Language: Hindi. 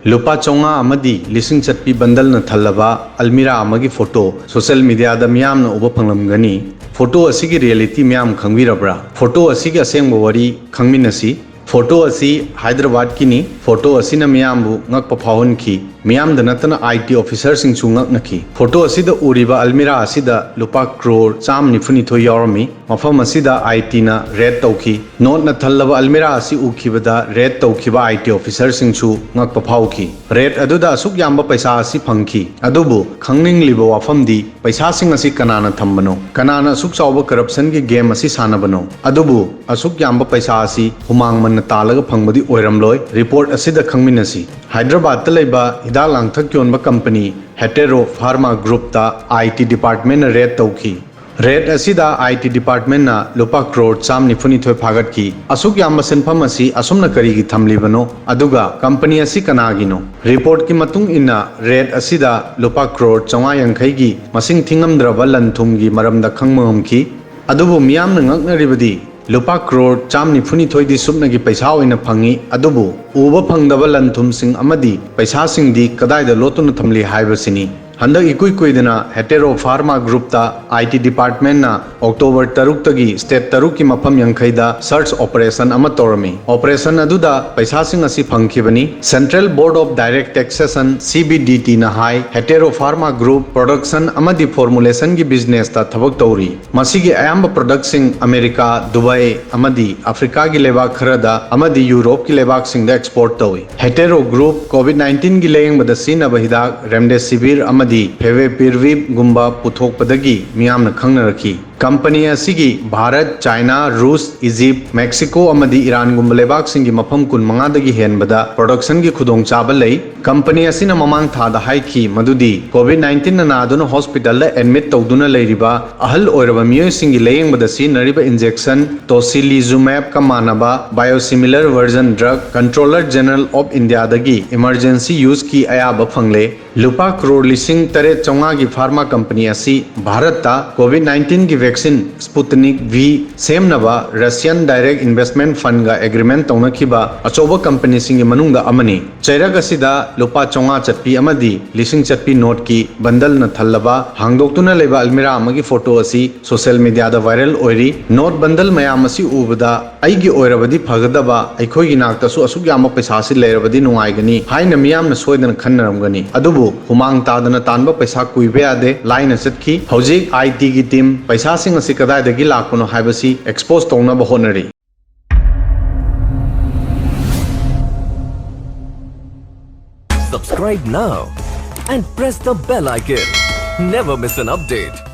लुपा चौंगा अमदी लिसिंग चटपी बंदल न थल्लबा अलमीरा अमगी फोटो सोशल मीडिया दा मियाम न उब फंगलमगनी फोटो असिगी रियलिटी मियाम खंगबिरब्रा फोटो असिगी असेंग वरी खंगमिनसी फोटो असी हैदराबाद की फोटो असिना मियामबु ngakpa phawunki मियाम दनतना आईटी ऑफिसर सिंग ngaknaki फोटो असिदा उरिबा अलमीरा असिदा लुपा क्रोर चाम निफुनिथो यावरमी मफम असिदा आईटी ना रेड तौखी नोट न थल्लबा अलमीरा असी उखिबदा रेड तौखिबा आईटी ऑफिसर सिंगसु ngakpa phawki रेड अदुदा असुक याम्बा पैसा असी फंगकी अदुबु खंगनिंगलिबा वाफमदी पैसा सिंग असी कनाना थंबनो कनाना असुक चावबा करप्शन की गेम असी सानबनो अदुबु असुक याम्बा पैसा असी हुमांग तालग फंगबदी ओइरमलोय रिपोर्ट असिदा खंगमिनसी हैदराबाद लेबा हिदाक लांगथक योनबा कंपनी हेटेरो फार्मा ग्रुप ता आईटी डिपार्टमेंट रेड तौखी रेड असिदा आईटी डिपार्टमेंट ना लुपा क्रोर चाम निफुनिथोय फागतकी असुक याम सेनफम असी असुमना करीगी थमलिबनो अदुगा कंपनी असी कनागिनो रिपोर्ट की मतुंग इना रेड असिदा लुपा क्रोर 450 की मसिंग थिंगमद्रबा लनथुमगी मरमदा खंगममकी अदुबु मियाम ngaknaribadi लुपा क्रोर चाम निफुनिथोयदी सुपनगी पैसा ओइना फंगी अदुबु उबा फंगदबा लनथुमसिंग अमदी पैसासिंगदी कदाइदा लोतुना थमली हाइबसिनी हंदक इकुई कुइदना हेटेरो फार्मा ग्रुप ता आईटी डिपार्टमेंट ना अक्टोबर 3 तगी स्टेट 3 की मफम यंखैदा सर्च ऑपरेशन अमा तोरमी ऑपरेशन अदुदा पैसासिंग असी फंगखिबनी Central Board of Direct Taxation CBDT ना हाई हेटेरो फार्मा ग्रुप प्रोडक्शन अमदी फॉर्मुलेशन की बिजनेस ता थबक तौरी मसीगी अयाम्ब प्रोडक्टसिंग अमेरिका दुबई अमदी अफ्रीका की लेबाक खरदा अमदी यूरोप की लेबाक सिंग दा एक्सपोर्ट तौई हेटेरो ग्रुप कोविड-19 की लेंगबदा सिनबा हिदाक रेमडेसिविर फेविपिरविर गुम्बा पुथोकपदगी मियामना खंगनरखी कंपनी असिगी भारत चाइना रूस इजिप्ट मेक्सिको अमदी ईरान गुम्बा लेबाक सिंगी मफम 15 दगी हेनबदा प्रोडक्शन की खुदोंग चाबा लई कंपनी असिना ममांग थादा हाइकी मदुदी कोविड-19 ना नादुना हॉस्पिटल दा एडमिट तौदुना लेरिबा अहल ओइरबा मियोय सिंगी लेयंगबदा सि नरिबा इंजेक्शन टोसिलिजुमैब का मानबा biosimilar version drug controller general of India दगी इमरजेंसी यूज की अयाबा फंगले लुपा क्रोर लिसिंग 3,400 की फार्मा कंपनी असी भारत ता कोविड-19 की वैक्सीन स्पुतनिक वी सेमनबा रशियन डायरेक्ट इन्वेस्टमेंट फंड का एग्रीमेंट तौनखिबा अचौबा कंपनी सिंगी मनुंगदा अमनी चैरग असिदा लुपा 400 चटपी अमदी लिसिंग चटपी नोट की बंदल न थल्लबा हांगदोक्तुना लेबा अलमीरा अमगी फोटो असी सोशल मीडिया दा वायरल ओइरी नोट बंदल मयाम असी उबदा अइगी ओइरबदी फगदबा अइखोइगी नाक्तसु असुक याम पैसा सि लेरबदी नुंगाइगनी हाइना मियामना सोइदन खन्नरमगनी अदुबु हुमांग तादना तानबा पैसा कुइबे यादे लाइन चटकी हौजिक आईटी की टीम पैसा सिंग असी कदाइदगी लाखनो हाइबसी expose तौनबा honorary Subscribe now and press the bell icon. Never miss an update.